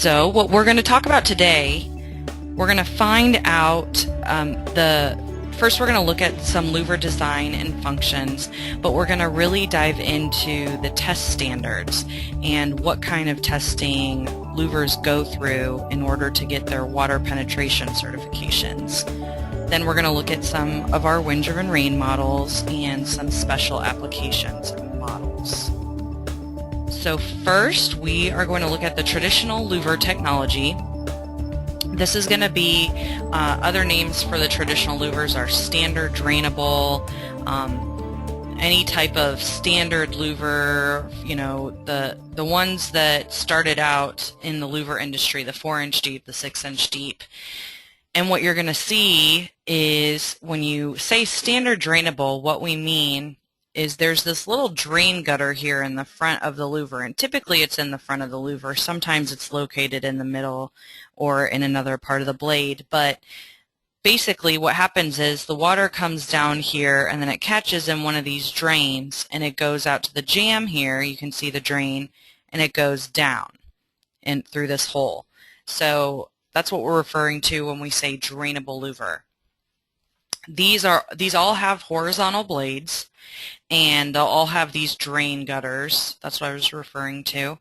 So what we're going to talk about today, we're going to find out first we're going to look at some louver design and functions, but we're going to really dive into the test standards and what kind of testing louvers go through in order to get their water penetration certifications. Then we're going to look at some of our wind-driven rain models and some special applications models. So first, we are going to look at the traditional louver technology. This is going to be, other names for the traditional louvers are standard drainable, any type of standard louver, you know, the ones that started out in the louver industry, the 4-inch deep, the 6-inch deep. And what you're going to see is when you say standard drainable, what we mean is there's this little drain gutter here in the front of the louver, and typically it's in the front of the louver. Sometimes it's located in the middle or in another part of the blade, but basically what happens is the water comes down here and then it catches in one of these drains and it goes out to the jamb here. You can see the drain, and it goes down and through this hole. So that's what we're referring to when we say drainable louver. These all have horizontal blades, and they'll all have these drain gutters. That's what I was referring to.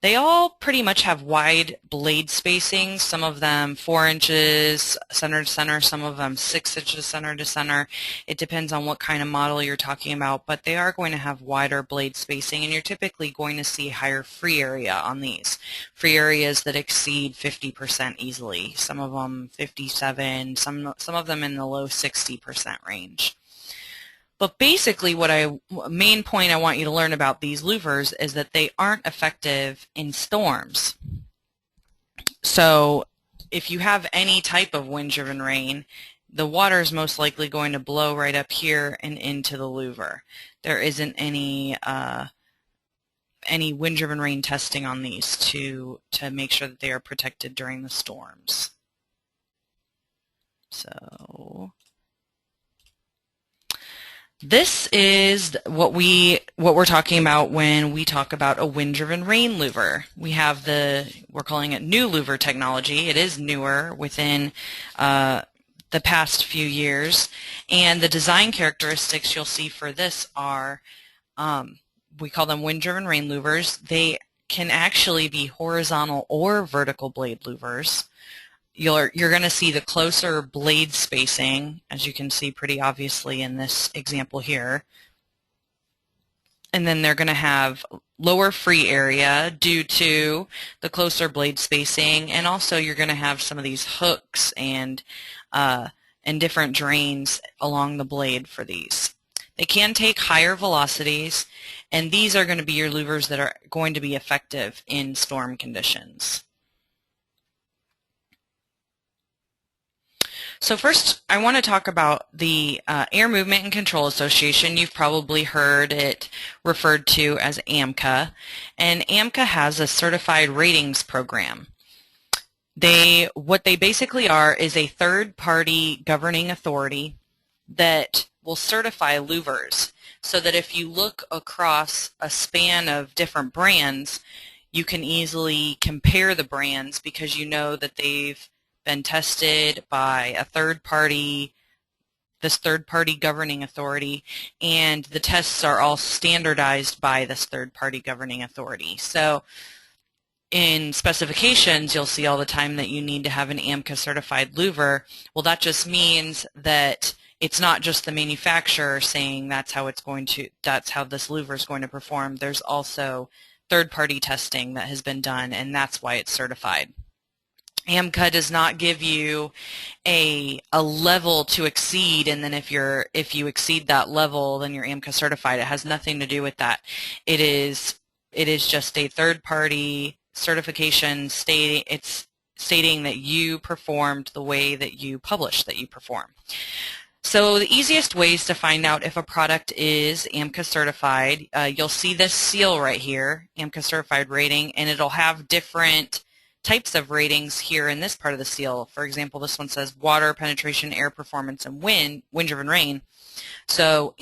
They all pretty much have wide blade spacing, some of them 4 inches center to center, some of them 6 inches center to center. It depends on what kind of model you're talking about, but they are going to have wider blade spacing, and you're typically going to see higher free area on these. Free areas that exceed 50% easily, some of them 57, some of them in the low 60% range. But basically main point I want you to learn about these louvers is that they aren't effective in storms. So if you have any type of wind-driven rain, the water is most likely going to blow right up here and into the louver. There isn't any wind-driven rain testing on these to make sure that they are protected during the storms. So this is what we're talking about when we talk about a wind-driven rain louver. We have we're calling it new louver technology. It is newer within the past few years, and the design characteristics you'll see for this are, we call them wind-driven rain louvers. They can actually be horizontal or vertical blade louvers. You're going to see the closer blade spacing, as you can see pretty obviously in this example here. And then they're going to have lower free area due to the closer blade spacing, and also you're going to have some of these hooks and different drains along the blade for these. They can take higher velocities, and these are going to be your louvers that are going to be effective in storm conditions. So first, I want to talk about the Air Movement and Control Association. You've probably heard it referred to as AMCA, and AMCA has a certified ratings program. What they basically are is a third-party governing authority that will certify louvers, so that if you look across a span of different brands, you can easily compare the brands because you know that they've been tested by this third-party governing authority, and the tests are all standardized by this third-party governing authority. So in specifications, you'll see all the time that you need to have an AMCA certified louver. Well, that just means that it's not just the manufacturer saying that's how this louver is going to perform. There's also third-party testing that has been done, and that's why it's certified. AMCA does not give you a level to exceed, and then if you exceed that level, then you're AMCA certified. It has nothing to do with that. It is just a third-party certification stating that you performed the way that you published that you perform. So the easiest ways to find out if a product is AMCA certified, you'll see this seal right here, AMCA certified rating, and it'll have different types of ratings here in this part of the seal. For example, this one says water penetration, air performance, and wind-driven rain. So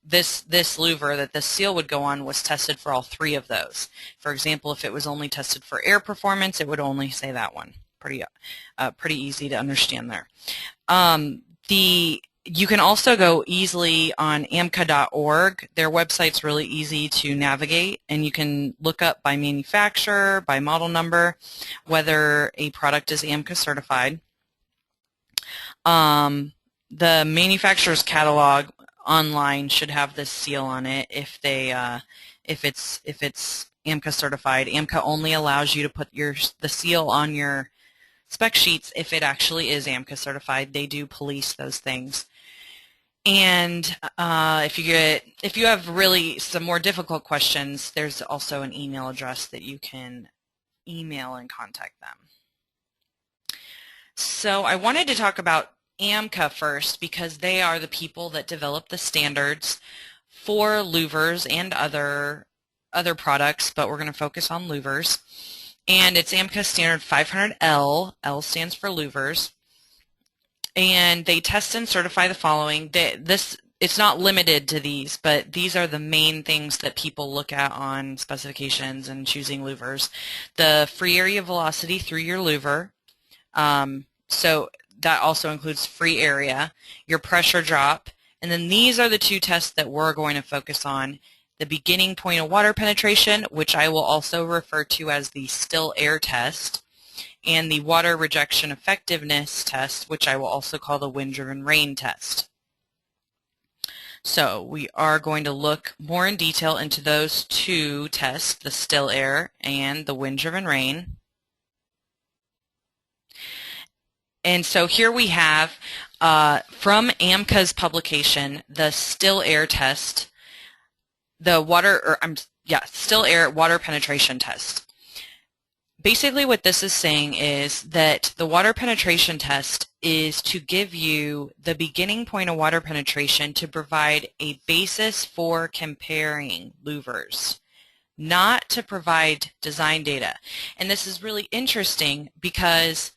this louver that this seal would go on was tested for all 3 of those. For example, if it was only tested for air performance, it would only say that one. Pretty easy to understand there. You can also go easily on AMCA.org. Their website's really easy to navigate, and you can look up by manufacturer, by model number, whether a product is AMCA certified. The manufacturer's catalog online should have this seal on it if it's AMCA certified. AMCA only allows you to put the seal on your spec sheets if it actually is AMCA certified. They do police those things. And if you have really some more difficult questions, there's also an email address that you can email and contact them. So I wanted to talk about AMCA first because they are the people that develop the standards for louvers and other products, but we're going to focus on louvers. And it's AMCA Standard 500L. L stands for louvers. And they test and certify the following. It's not limited to these, but these are the main things that people look at on specifications and choosing louvers. The free area velocity through your louver. So that also includes free area, your pressure drop, and then these are the 2 tests that we're going to focus on. The beginning point of water penetration, which I will also refer to as the still air test, and the water rejection effectiveness test, which I will also call the wind-driven rain test. So we are going to look more in detail into those 2 tests, the still air and the wind-driven rain. And so here we have from AMCA's publication the still air test, still air water penetration test. Basically what this is saying is that the water penetration test is to give you the beginning point of water penetration to provide a basis for comparing louvers, not to provide design data. And this is really interesting because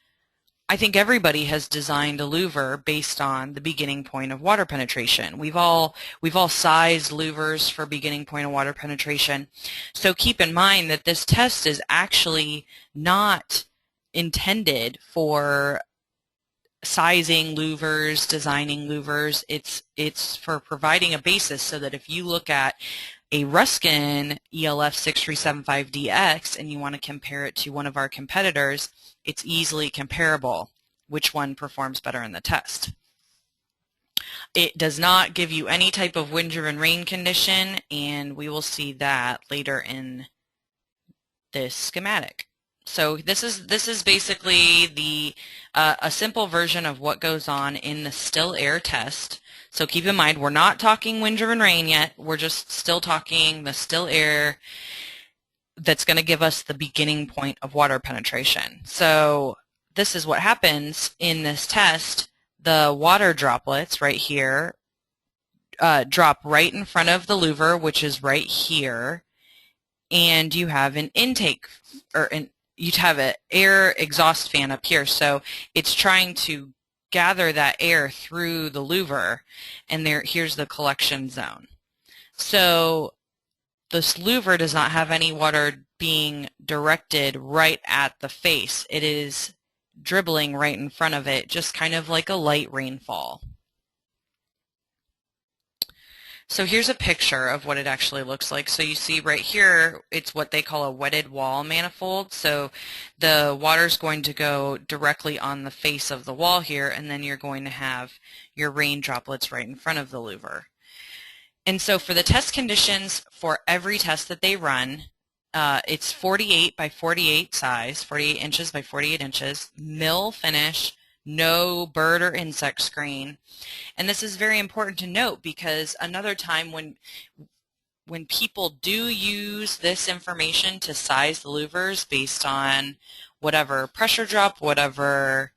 I think everybody has designed a louver based on the beginning point of water penetration. We've all sized louvers for beginning point of water penetration. So keep in mind that this test is actually not intended for sizing louvers, designing louvers. It's for providing a basis so that if you look at a Ruskin ELF6350DX and you want to compare it to one of our competitors, it's easily comparable which one performs better in the test. It does not give you any type of wind-driven rain condition, and we will see that later in this schematic. So this is basically a simple version of what goes on in the still air test. So keep in mind, we're not talking wind-driven rain yet. We're just still talking the still air that's going to give us the beginning point of water penetration. So this is what happens in this test. The water droplets right here drop right in front of the louver, which is right here, and you have an intake, you'd have an air exhaust fan up here. So it's trying to gather that air through the louver, and here's the collection zone. So this louver does not have any water being directed right at the face. It is dribbling right in front of it, just kind of like a light rainfall. So here's a picture of what it actually looks like. So you see right here, it's what they call a wetted wall manifold. So the water's going to go directly on the face of the wall here, and then you're going to have your rain droplets right in front of the louver. And so for the test conditions for every test that they run, it's 48 by 48 size, 48 inches by 48 inches, mill finish, no bird or insect screen. And this is very important to note because another time when people do use this information to size the louvers based on whatever pressure drop, whatever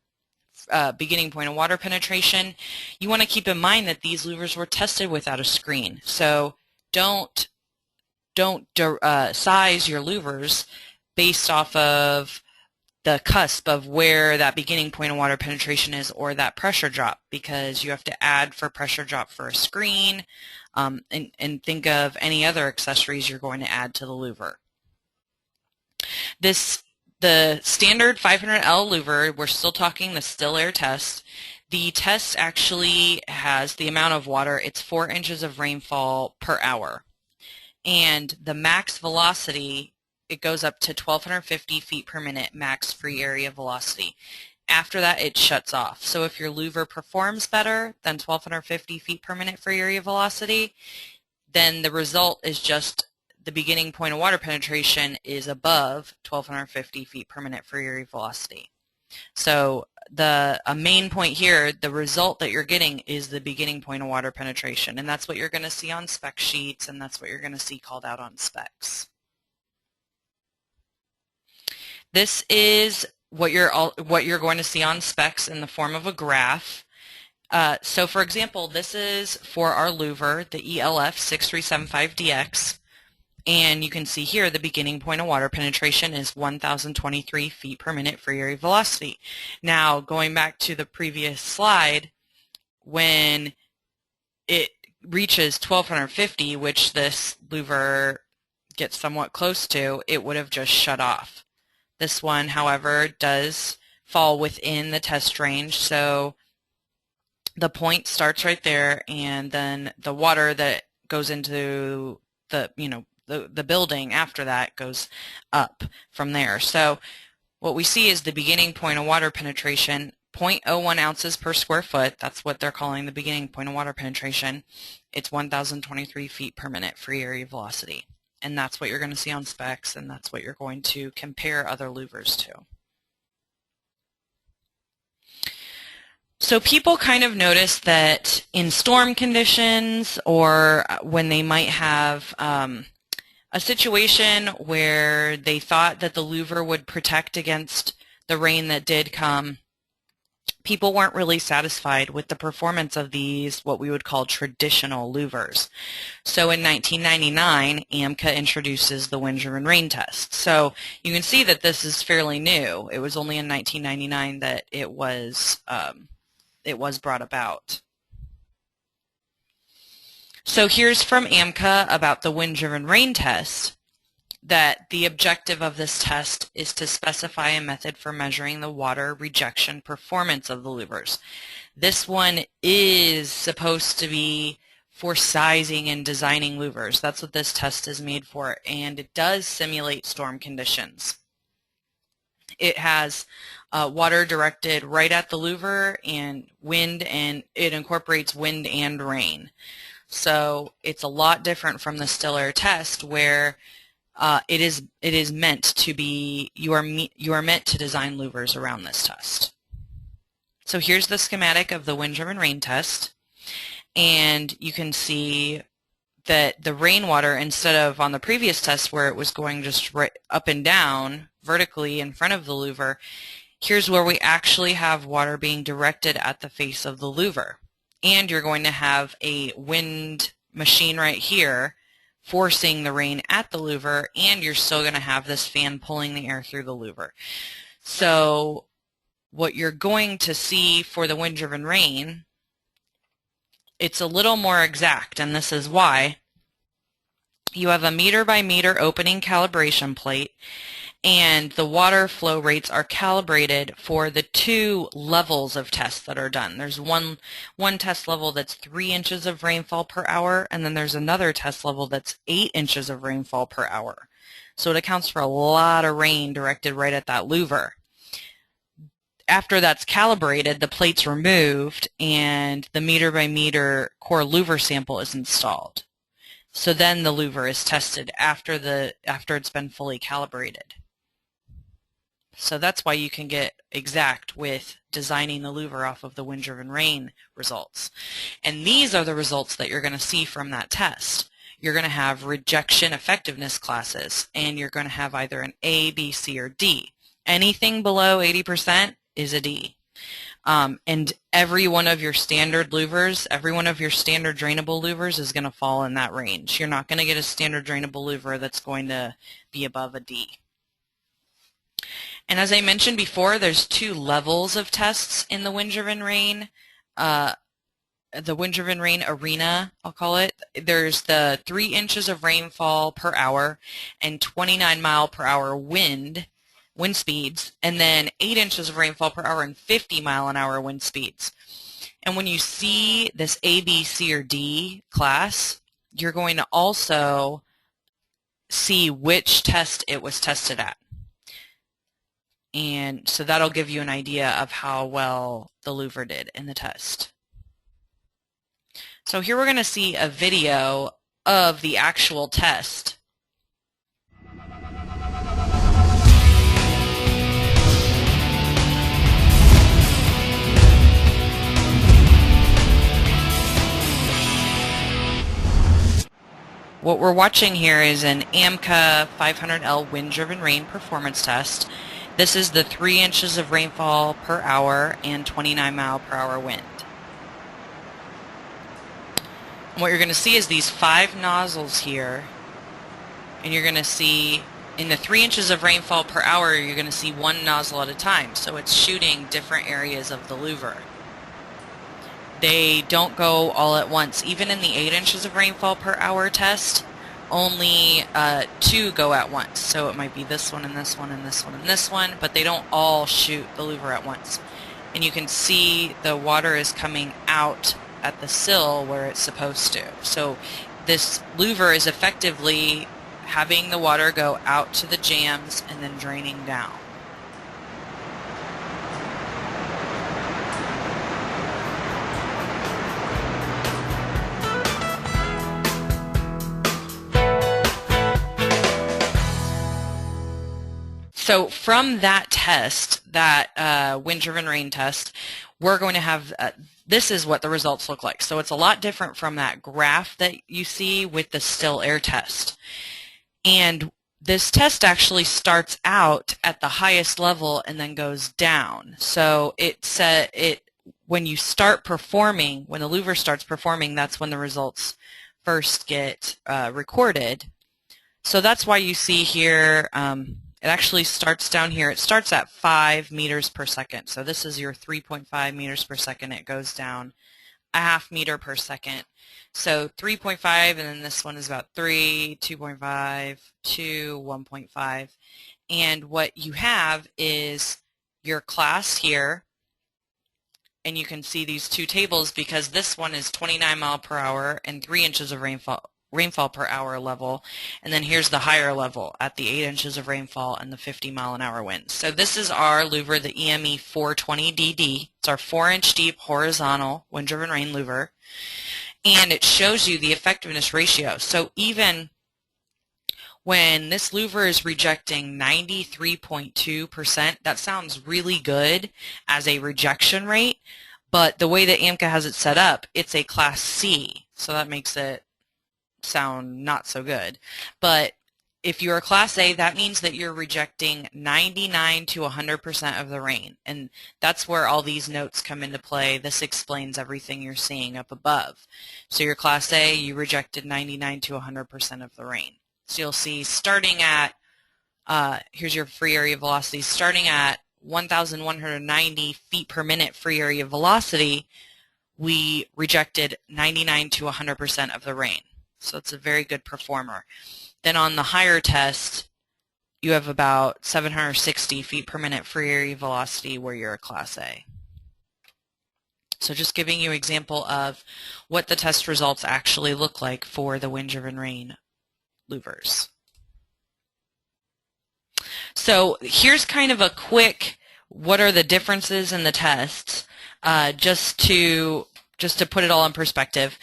beginning point of water penetration, you want to keep in mind that these louvers were tested without a screen. So don't size your louvers based off of the cusp of where that beginning point of water penetration is or that pressure drop, because you have to add for pressure drop for a screen. and think of any other accessories you're going to add to the louver. The standard 500L louver, we're still talking the still air test. The test actually has the amount of water, it's 4 inches of rainfall per hour. And the max velocity, it goes up to 1,250 feet per minute max free area velocity. After that, it shuts off. So if your louver performs better than 1,250 feet per minute free area velocity, then the result is just the beginning point of water penetration is above 1,250 feet per minute free area velocity. So a main point here, the result that you're getting is the beginning point of water penetration, and that's what you're going to see on spec sheets, and that's what you're going to see called out on specs. This is what you're going to see on specs in the form of a graph. So for example, this is for our louver, the ELF6350DMP. And you can see here the beginning point of water penetration is 1,023 feet per minute free area velocity. Now, going back to the previous slide, when it reaches 1,250, which this louver gets somewhat close to, it would have just shut off. This one, however, does fall within the test range, so the point starts right there, and then the water that goes into the building after that goes up from there. So what we see is the beginning point of water penetration, 0.01 ounces per square foot. That's what they're calling the beginning point of water penetration. It's 1,023 feet per minute free area velocity. And that's what you're going to see on specs, and that's what you're going to compare other louvers to. So people kind of notice that in storm conditions, or when they might have a situation where they thought that the louver would protect against the rain that did come, people weren't really satisfied with the performance of these, what we would call traditional louvers. So in 1999, AMCA introduces the Wind-Driven Rain test. So you can see that this is fairly new. It was only in 1999 that it was brought about. So here's from AMCA about the Wind-Driven Rain test, that the objective of this test is to specify a method for measuring the water rejection performance of the louvers. This one is supposed to be for sizing and designing louvers. That's what this test is made for, and it does simulate storm conditions. It has water directed right at the louver and wind, and it incorporates wind and rain. So it's a lot different from the still air test, where it is meant to be, you are meant to design louvers around this test. So here's the schematic of the Wind-Driven Rain test, and you can see that the rainwater, instead of on the previous test where it was going just right up and down vertically in front of the louver, here's where we actually have water being directed at the face of the louver. And you're going to have a wind machine right here forcing the rain at the louver, and you're still going to have this fan pulling the air through the louver. So what you're going to see for the wind-driven rain, it's a little more exact, and this is why. You have a meter by meter opening calibration plate, and the water flow rates are calibrated for the 2 levels of tests that are done. There's one test level that's 3 inches of rainfall per hour, and then there's another test level that's 8 inches of rainfall per hour. So it accounts for a lot of rain directed right at that louver. After that's calibrated, the plate's removed, and the meter by meter core louver sample is installed. So then the louver is tested after it's been fully calibrated. So that's why you can get exact with designing the louver off of the Wind-Driven Rain results. And these are the results that you're going to see from that test. You're going to have rejection effectiveness classes, and you're going to have either an A, B, C, or D. Anything below 80% is a D. And every one of your standard louvers, every one of your standard drainable louvers is going to fall in that range. You're not going to get a standard drainable louver that's going to be above a D. And as I mentioned before, there's 2 levels of tests in the Wind-Driven Rain the wind-driven rain arena, I'll call it. There's the 3 inches of rainfall per hour and 29-mile-per-hour wind speeds, and then 8 inches of rainfall per hour and 50-mile-an-hour wind speeds. And when you see this A, B, C, or D class, you're going to also see which test it was tested at. And so that'll give you an idea of how well the louver did in the test. So here we're going to see a video of the actual test. What we're watching here is an AMCA 500L wind-driven rain performance test. This is the 3 inches of rainfall per hour and 29-mile-per-hour wind. And what you're going to see is these 5 nozzles here, and you're going to see in the 3 inches of rainfall per hour, you're going to see 1 nozzle at a time. So it's shooting different areas of the louver. They don't go all at once. Even in the 8 inches of rainfall per hour test, only 2 go at once. So it might be this one and this one and this one and this one, but they don't all shoot the louver at once. And you can see the water is coming out at the sill where it's supposed to. So this louver is effectively having the water go out to the jams and then draining down. So from that test, that wind-driven rain test, we're going to have, this is what the results look like. So it's a lot different from that graph that you see with the still air test. And this test actually starts out at the highest level and then goes down. So when you start performing, when the louver starts performing, that's when the results first get recorded. So that's why you see here, it actually starts down here. It starts at 5 meters per second. So this is your 3.5 meters per second. It goes down a half meter per second. So 3.5, and then this one is about 3, 2.5, 2, 1.5. And what you have is your class here, and you can see these 2 tables because this one is 29 mile per hour and 3 inches of rainfall per hour level, and then here's the higher level at the 8 inches of rainfall and the 50-mile-an-hour winds. So this is our louver, the EME420DD. It's our 4-inch deep horizontal wind-driven rain louver, and it shows you the effectiveness ratio. So even when this louver is rejecting 93.2%, that sounds really good as a rejection rate, but the way that AMCA has it set up, it's a Class C, so that makes it sound not so good. But if you're a Class A, that means that you're rejecting 99 to 100% of the rain, and that's where all these notes come into play. This explains everything you're seeing up above. So your Class A, you rejected 99 to 100% of the rain. So you'll see starting at, here's your free area velocity, starting at 1,190 feet per minute free area velocity, we rejected 99 to 100% of the rain. So it's a very good performer. Then on the higher test, you have about 760 feet per minute free area velocity where you're a Class A. So just giving you an example of what the test results actually look like for the wind-driven rain louvers. So here's kind of a quick, what are the differences in the tests, just to put it all in perspective.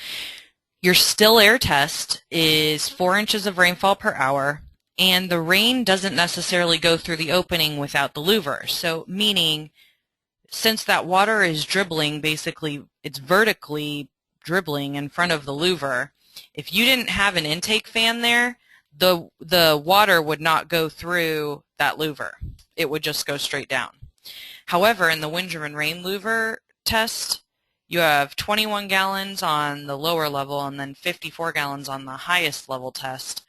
Your still air test is 4 inches of rainfall per hour, and the rain doesn't necessarily go through the opening without the louver. So meaning, since that water is dribbling, basically it's vertically dribbling in front of the louver, if you didn't have an intake fan there, the water would not go through that louver. It would just go straight down. However, in the wind-driven rain louver test, you have 21 gallons on the lower level and then 54 gallons on the highest level test.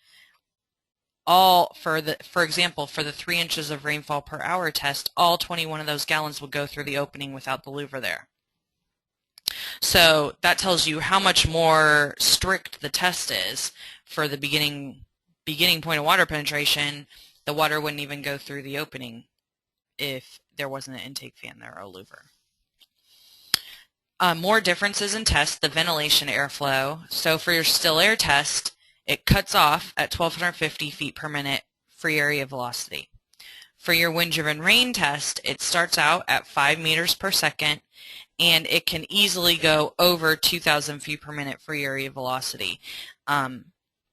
All for example, for the 3 inches of rainfall per hour test, all 21 of those gallons would go through the opening without the louver there. So that tells you how much more strict the test is for the beginning point of water penetration. The water wouldn't even go through the opening if there wasn't an intake fan there or a louver. More differences in test, the ventilation airflow. So for your still air test, it cuts off at 1,250 feet per minute free area velocity. For your wind-driven rain test, it starts out at 5 meters per second, and it can easily go over 2,000 feet per minute free area velocity.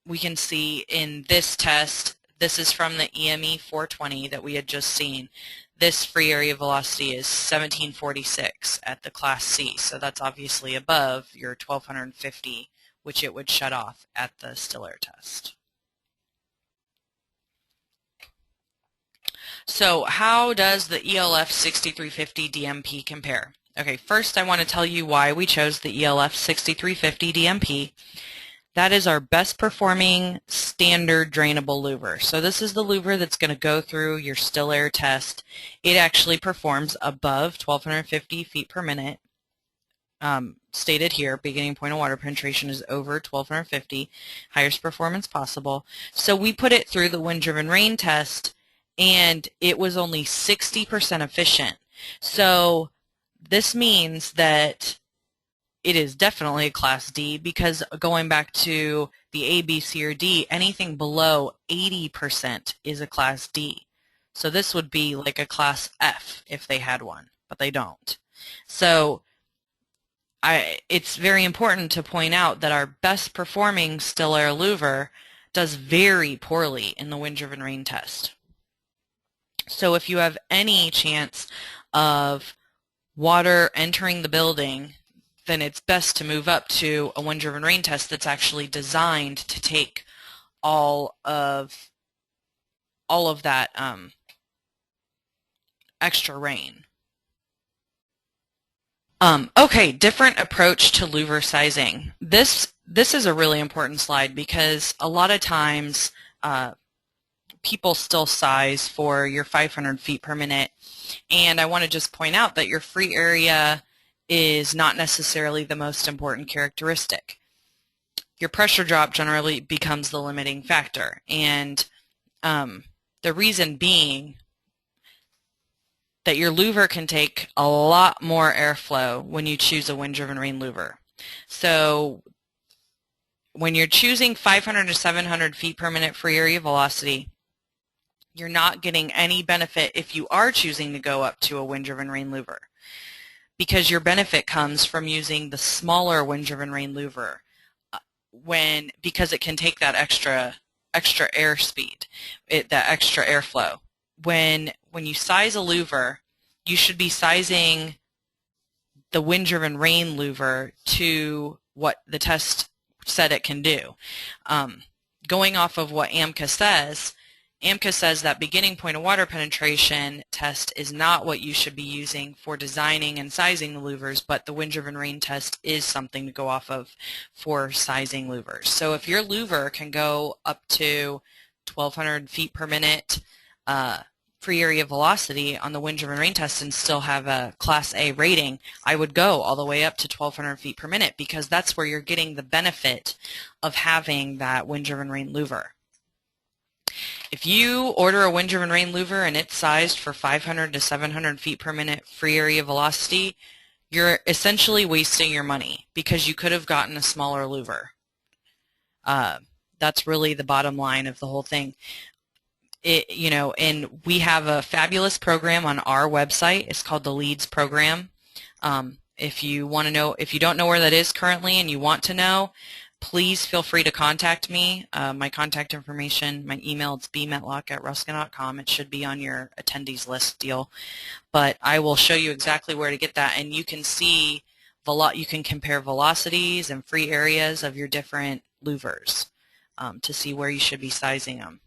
We can see in this test, this is from the EME420 that we had just seen. This free area velocity is 1746 at the Class C, so that's obviously above your 1,250, which it would shut off at the still air test. So how does the ELF6350DMP compare? Okay, first I want to tell you why we chose the ELF6350DMP. That is our best performing standard drainable louver. So this is the louver that's going to go through your still air test. It actually performs above 1,250 feet per minute. Stated here, beginning point of water penetration is over 1,250, highest performance possible. So we put it through the wind-driven rain test, and it was only 60% efficient. So this means that it is definitely a Class D, because going back to the A, B, C, or D, anything below 80% is a Class D. So this would be like a Class F if they had one, but they don't. So it's very important to point out that our best performing still air louver does very poorly in the wind-driven rain test. So if you have any chance of water entering the building, then it's best to move up to a wind-driven rain test that's actually designed to take all of that extra rain. Okay, different approach to louver sizing. This is a really important slide because a lot of times people still size for your 500 feet per minute, and I want to just point out that your free area is not necessarily the most important characteristic. Your pressure drop generally becomes the limiting factor, and the reason being that your louver can take a lot more airflow when you choose a wind-driven rain louver. So when you're choosing 500 to 700 feet per minute free area velocity, you're not getting any benefit if you are choosing to go up to a wind-driven rain louver, because your benefit comes from using the smaller wind-driven rain louver because it can take that extra airspeed, that extra airflow. When you size a louver, you should be sizing the wind-driven rain louver to what the test said it can do. Going off of what AMCA says that beginning point of water penetration test is not what you should be using for designing and sizing the louvers, but the wind-driven rain test is something to go off of for sizing louvers. So if your louver can go up to 1,200 feet per minute free area velocity on the wind-driven rain test and still have a Class A rating, I would go all the way up to 1,200 feet per minute, because that's where you're getting the benefit of having that wind-driven rain louver. If you order a wind-driven rain louver and it's sized for 500 to 700 feet per minute free area velocity, you're essentially wasting your money because you could have gotten a smaller louver. That's really the bottom line of the whole thing. And we have a fabulous program on our website. It's called the LEADS program. If you want to know, if you don't know where that is currently and you want to know, please feel free to contact me. My contact information, my email, it's bmetlock@ruskin.com. It should be on your attendees list deal. But I will show you exactly where to get that, and you can see you can compare velocities and free areas of your different louvers to see where you should be sizing them.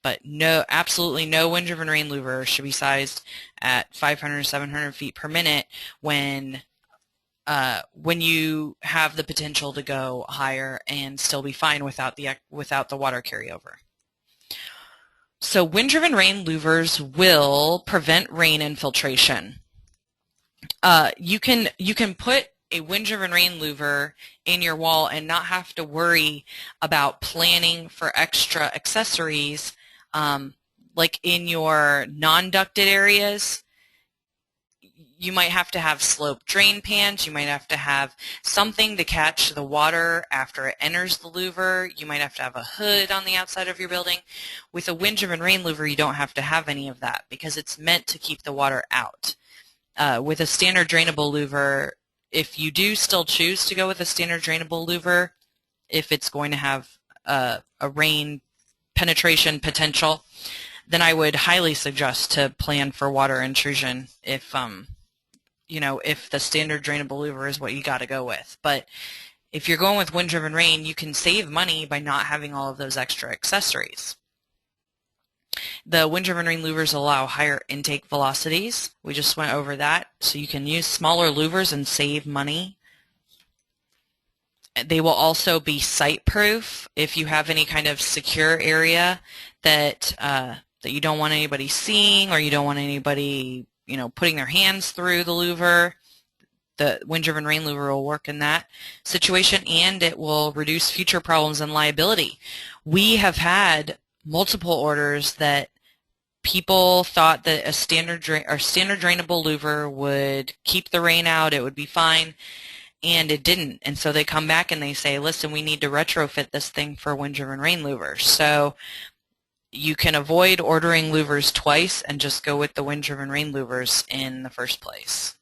But no, absolutely no wind-driven rain louver should be sized at 500 or 700 feet per minute when you have the potential to go higher and still be fine without the water carryover. So wind-driven rain louvers will prevent rain infiltration. You can put a wind-driven rain louver in your wall and not have to worry about planning for extra accessories like in your non-ducted areas. You might have to have sloped drain pans. You might have to have something to catch the water after it enters the louver. You might have to have a hood on the outside of your building. With a wind-driven rain louver, you don't have to have any of that because it's meant to keep the water out. With a standard drainable louver, if you do still choose to go with a standard drainable louver, if it's going to have a rain penetration potential, then I would highly suggest to plan for water intrusion if if the standard drainable louver is what you got to go with. But if you're going with wind-driven rain, you can save money by not having all of those extra accessories. The wind-driven rain louvers allow higher intake velocities. We just went over that. So you can use smaller louvers and save money. They will also be site-proof. If you have any kind of secure area that you don't want anybody seeing, or you don't want anybody putting their hands through the louver, the wind-driven rain louver will work in that situation, and it will reduce future problems and liability. We have had multiple orders that people thought that a standard drainable louver would keep the rain out, it would be fine, and it didn't. And so they come back and they say, listen, we need to retrofit this thing for wind-driven rain louvers. So you can avoid ordering louvers twice and just go with the wind-driven rain louvers in the first place.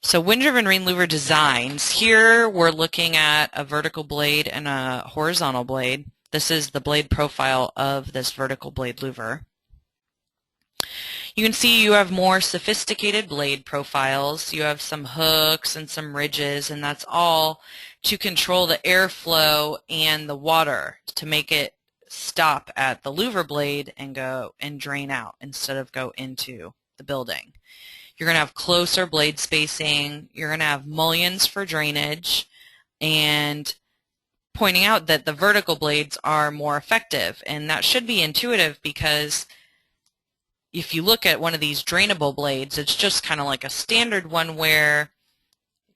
So wind-driven rain louver designs. Here we're looking at a vertical blade and a horizontal blade. This is the blade profile of this vertical blade louver. You can see you have more sophisticated blade profiles. You have some hooks and some ridges, and that's all to control the airflow and the water to make it stop at the louver blade and go and drain out instead of go into the building. You're going to have closer blade spacing. You're going to have mullions for drainage, and pointing out that the vertical blades are more effective. And that should be intuitive because if you look at one of these drainable blades, it's just kind of like a standard one where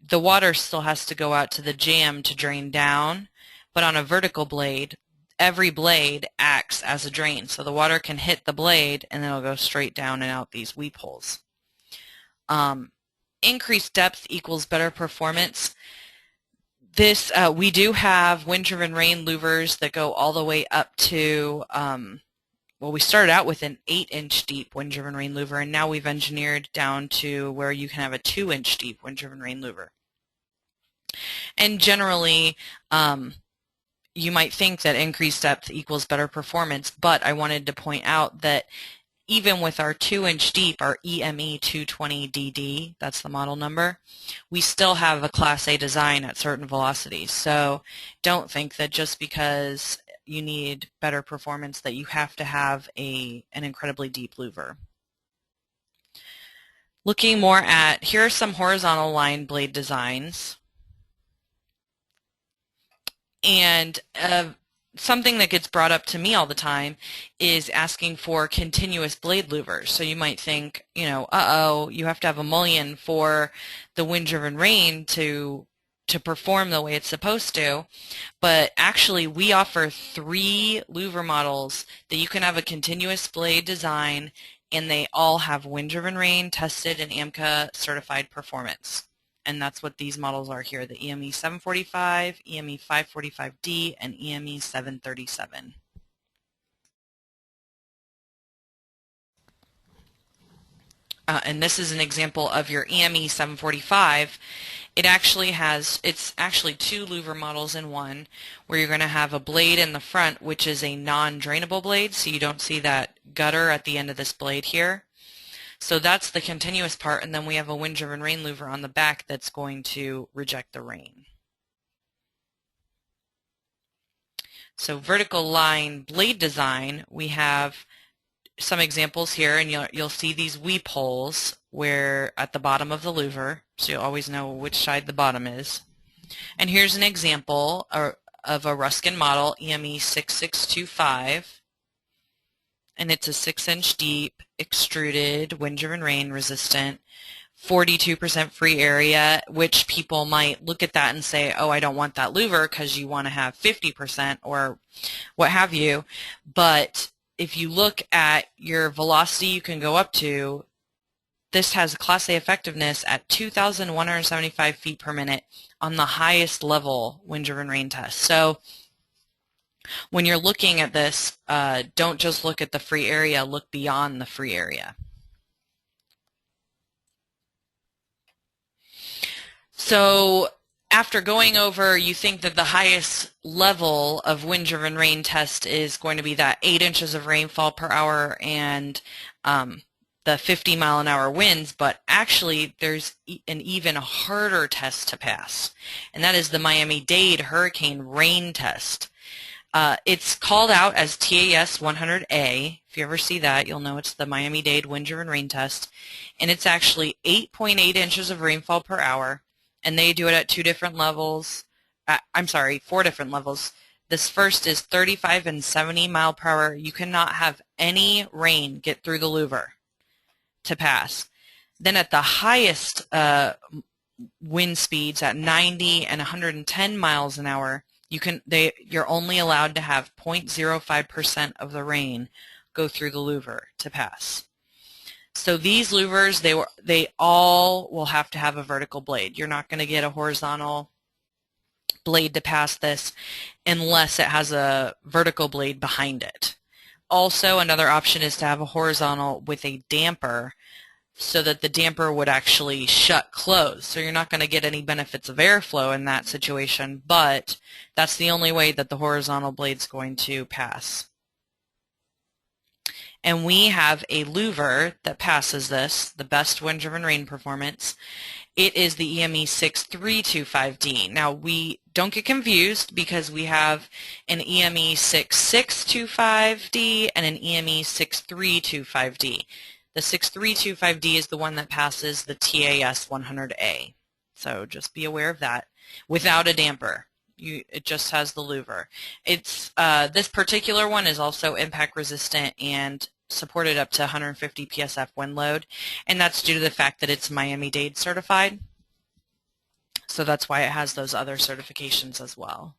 the water still has to go out to the jamb to drain down. But on a vertical blade, every blade acts as a drain. So the water can hit the blade and then it'll go straight down and out these weep holes. Increased depth equals better performance. This we do have wind-driven rain louvers that go all the way up to, well, we started out with an 8-inch deep wind-driven rain louver, and now we've engineered down to where you can have a 2-inch deep wind-driven rain louver. And generally, you might think that increased depth equals better performance, but I wanted to point out that even with our 2-inch deep, our EME220DD, that's the model number, we still have a Class A design at certain velocities. So don't think that just because you need better performance that you have to have an incredibly deep louver. Looking more at, here are some horizontal line blade designs. And something that gets brought up to me all the time is asking for continuous blade louvers. So you might think, you have to have a mullion for the wind-driven rain to perform the way it's supposed to. But actually, we offer 3 louver models that you can have a continuous blade design, and they all have wind-driven rain tested and AMCA certified performance. And that's what these models are here, the EME745, EME545D, and EME737. And this is an example of your EME745. It's actually 2 louver models in one, where you're going to have a blade in the front, which is a non-drainable blade, so you don't see that gutter at the end of this blade here. So that's the continuous part, and then we have a wind-driven rain louver on the back that's going to reject the rain. So vertical line blade design, we have some examples here, and you'll see these weep holes where at the bottom of the louver, so you'll always know which side the bottom is. And here's an example of a Ruskin model, EME6625. And it's a 6-inch deep, extruded, wind-driven rain resistant 42% free area, which people might look at that and say, oh, I don't want that louver because you want to have 50% or what have you. But if you look at your velocity you can go up to, this has a Class A effectiveness at 2,175 feet per minute on the highest level wind-driven rain test. So when you're looking at this, don't just look at the free area, look beyond the free area. So after going over, you think that the highest level of wind-driven rain test is going to be that 8 inches of rainfall per hour and the 50-mile-an-hour winds, but actually there's an even harder test to pass, and that is the Miami-Dade hurricane rain test. It's called out as TAS 100A. If you ever see that, you'll know it's the Miami-Dade wind-driven rain test, and it's actually 8.8 inches of rainfall per hour, and they do it at 2 different levels. I'm sorry, 4 different levels. This first is 35 and 70 mile per hour. You cannot have any rain get through the louver to pass. Then at the highest wind speeds at 90 and 110 miles an hour, you're only allowed to have 0.05% of the rain go through the louver to pass. So these louvers, they all will have to have a vertical blade. You're not going to get a horizontal blade to pass this unless it has a vertical blade behind it. Also, another option is to have a horizontal with a damper so that the damper would actually shut close. So you're not going to get any benefits of airflow in that situation, but that's the only way that the horizontal blade's going to pass. And we have a louver that passes this, the best wind-driven rain performance. It is the EME6325D. Now, we don't get confused because we have an EME6625D and an EME6325D. The 6325D is the one that passes the TAS 100A. So just be aware of that. Without a damper. It just has the louver. It's this particular one is also impact resistant and supported up to 150 PSF wind load, and that's due to the fact that it's Miami-Dade certified. So that's why it has those other certifications as well.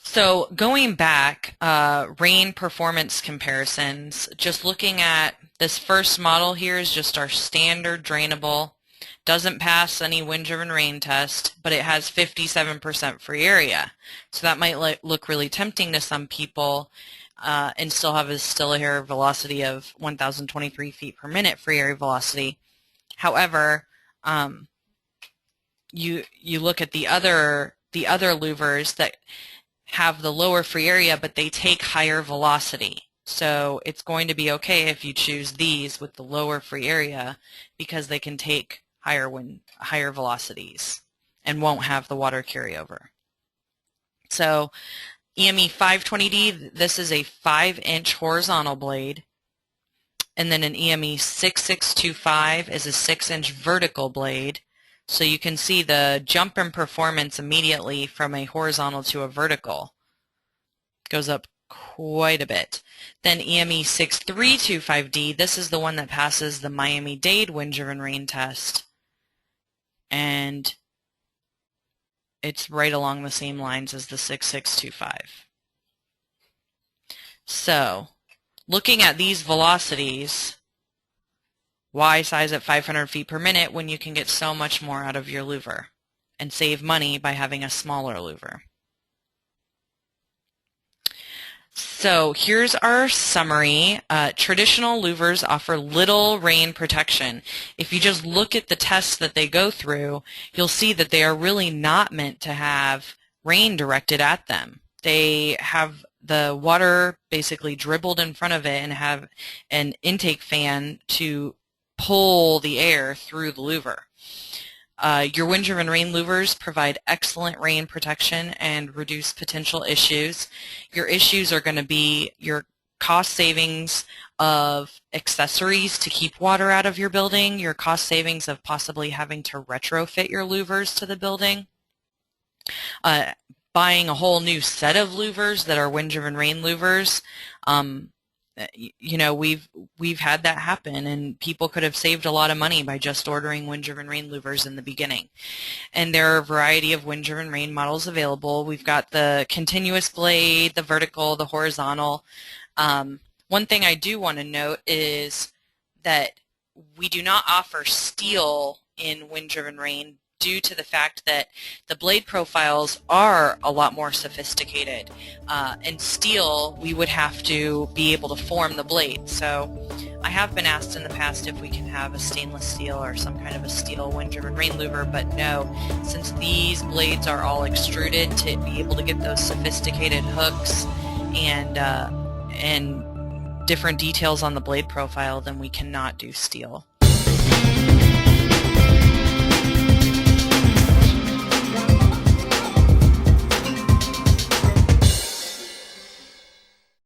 So going back, rain performance comparisons, just looking at this first model here is just our standard drainable. Doesn't pass any wind-driven rain test, but it has 57% free area. So that might look really tempting to some people and still have a air velocity of 1,023 feet per minute free area velocity. However, you look at the other louvers that have the lower free area, but they take higher velocity. So it's going to be okay if you choose these with the lower free area because they can take higher velocities and won't have the water carryover. So EME520D, this is a 5-inch horizontal blade, and then an EME6625 is a 6-inch vertical blade. So you can see the jump in performance immediately from a horizontal to a vertical. Goes up quite a bit. Then EME6325D, this is the one that passes the Miami-Dade wind-driven rain test. And it's right along the same lines as the 6625. So, looking at these velocities, why size at 500 feet per minute when you can get so much more out of your louver and save money by having a smaller louver? So here's our summary. Traditional louvers offer little rain protection. If you just look at the tests that they go through, you'll see that they are really not meant to have rain directed at them. They have the water basically dribbled in front of it and have an intake fan to pull the air through the louver. Your wind-driven rain louvers provide excellent rain protection and reduce potential issues. Your issues are going to be your cost savings of accessories to keep water out of your building, your cost savings of possibly having to retrofit your louvers to the building, buying a whole new set of louvers that are wind-driven rain louvers. You know, we've had that happen, and people could have saved a lot of money by just ordering wind-driven rain louvers in the beginning. And there are a variety of wind-driven rain models available. We've got the continuous blade, the vertical, the horizontal. One thing I do want to note is that we do not offer steel in wind-driven rain due to the fact that the blade profiles are a lot more sophisticated. And steel, we would have to be able to form the blade. So I have been asked in the past if we can have a stainless steel or some kind of a steel wind-driven rain louver, but no, since these blades are all extruded to be able to get those sophisticated hooks and different details on the blade profile, then we cannot do steel.